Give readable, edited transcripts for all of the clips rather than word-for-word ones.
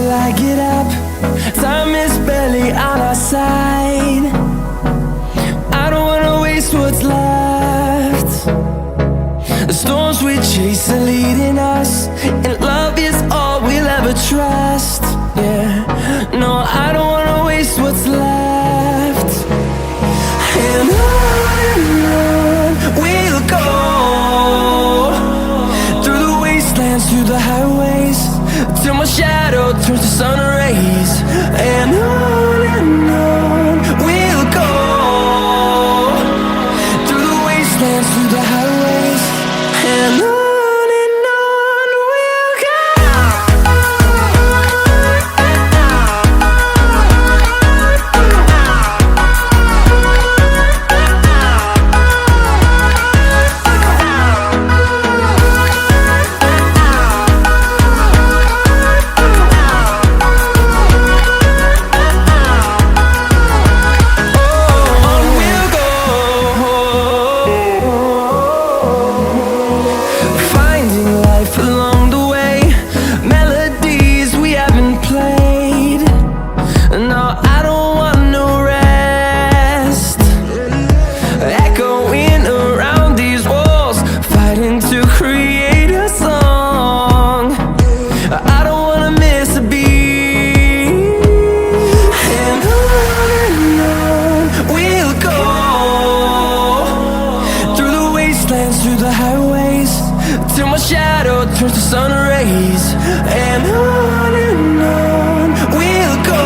till I get up. Time is barely on our side. I don't wanna waste what's left. The storms we chase are leading us, and love is all we'll ever trust. Yeah, no, I don't wanna waste what's left. And on we'll go, through the wastelands, through the highways, till my shadow turns to sun rays. And on we'll go, through the wastelands, through the highways, and on we'll go. Through the highways, till my shadow turns to sun rays. And on we'll go,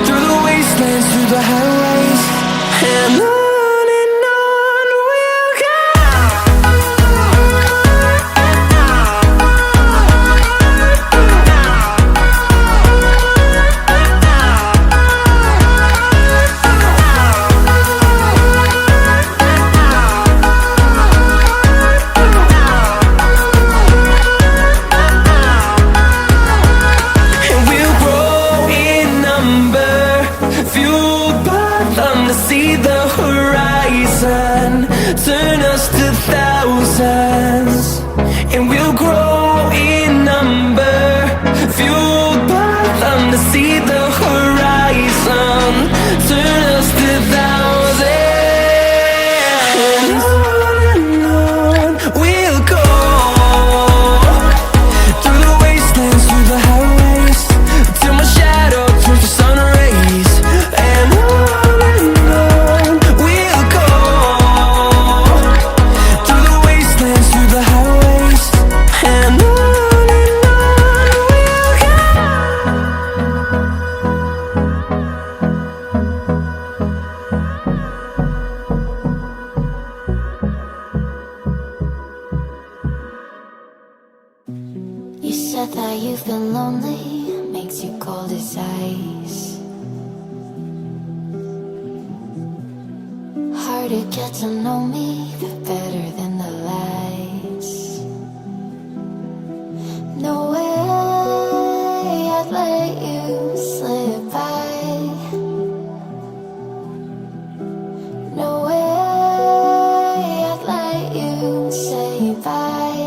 through the wastelands, through the highways, and on we'll go. See the horizon turn us to thousands, and we'll grow in number, fueled by them. To see the horizon turn us to thousands, and on we'll go, through the wastelands, through the highways, till my shadow turns to sun rays. And you said that you've been lonely, makes you cold as ice. Hard to get to know me, but better than the lights. No way I'd let you slip by. No way I'd let you say bye.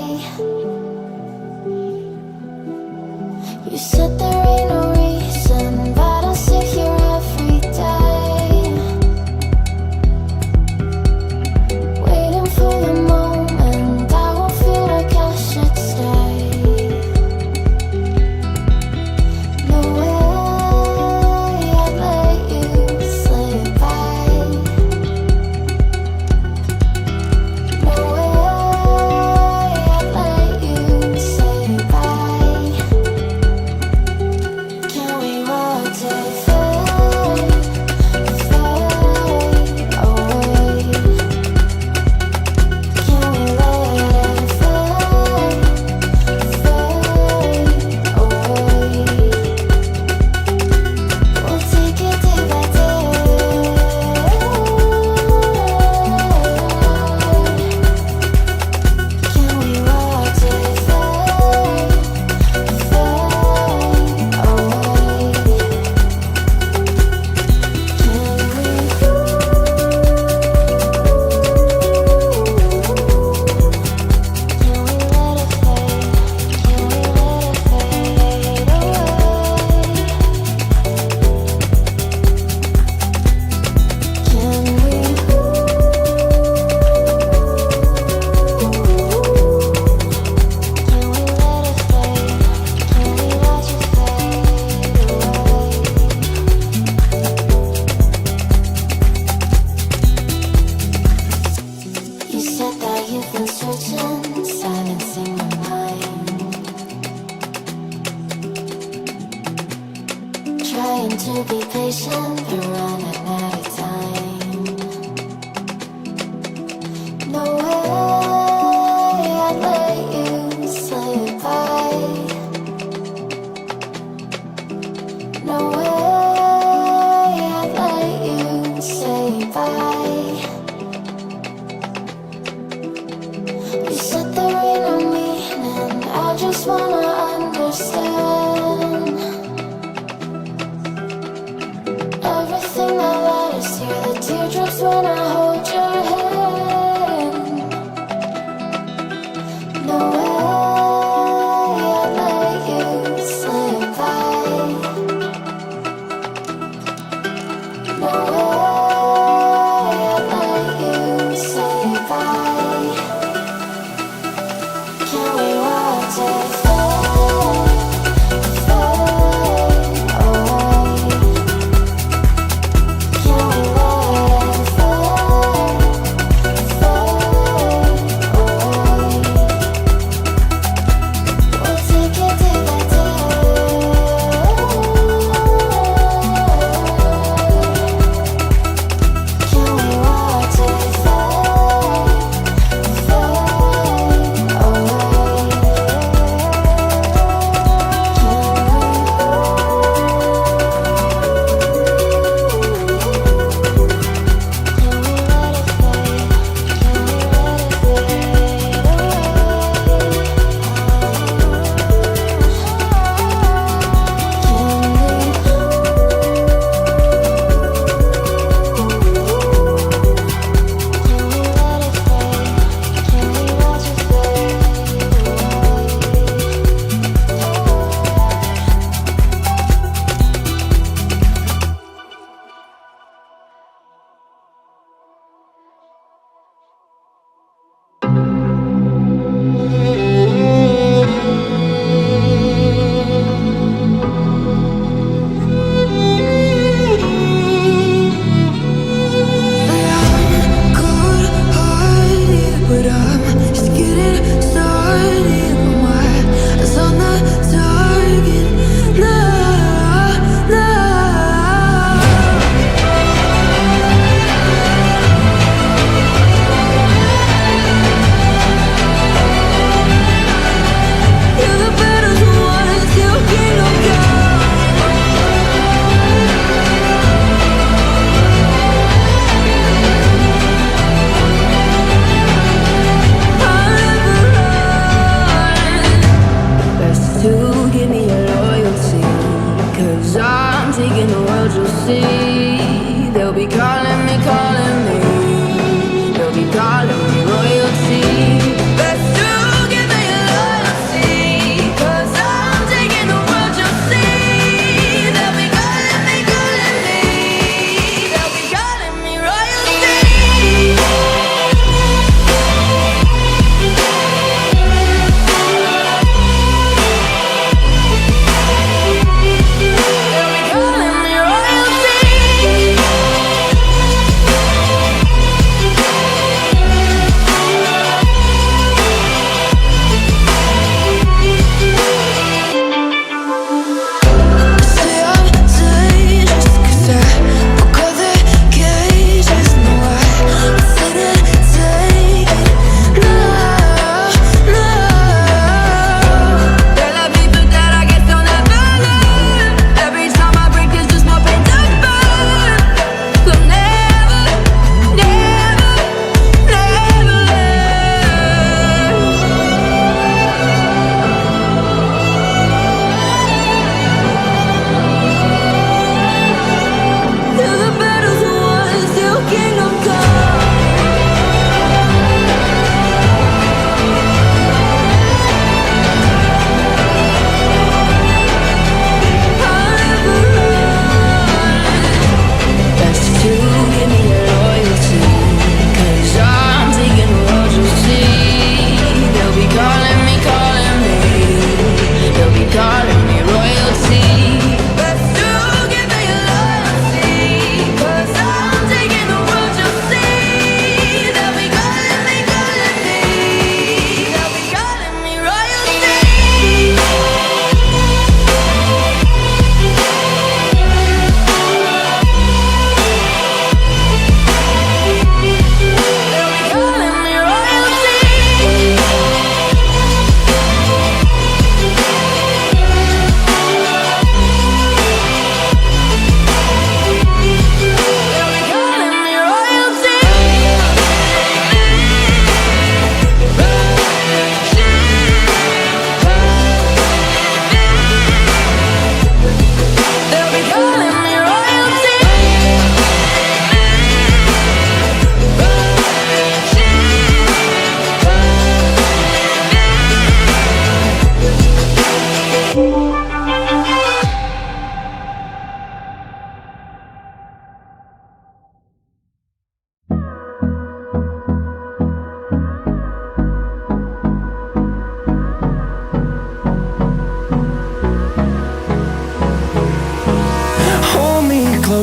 You said there ain't no reason, but I'll sit here every day, waiting trying to be patient, but running out of time. No way I'd let you slip by. No way I'd let you say bye. You set the rain on me, and I just wanna understand everything that led us here. The teardrops when I hold your hand. No way I'd let you slip by. No way I'd let you say bye. Can we watch it fade, fade away? Can we let it fade, fade away? We'll take it day by day. Can we watch it fade, fade away? But I'm just getting started. My eyes on the target. Nah, nah. You're the battles won until kingdom come. Best to give me your loyalty, 'cause I'm taking the world, you'll see. They'll be calling me, they'll be calling me royalty. Best to give me your loyalty, 'cause I'm taking the world, you'll see. They'll be calling me, they'll be calling me royalty. Calling me royalty.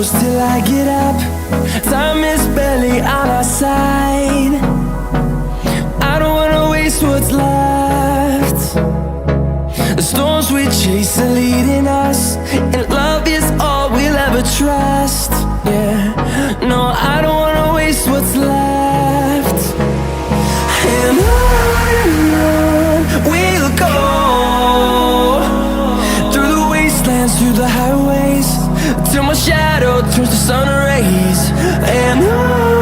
goes till I get up. Time is barely on our side. I don't wanna waste what's left. The storms we chase are leading us, and love is all we'll ever trust. Yeah, no, I don't wanna waste what's left. And on we'll go, through the wastelands, through the highways, till my shadow turns to sun rays. And on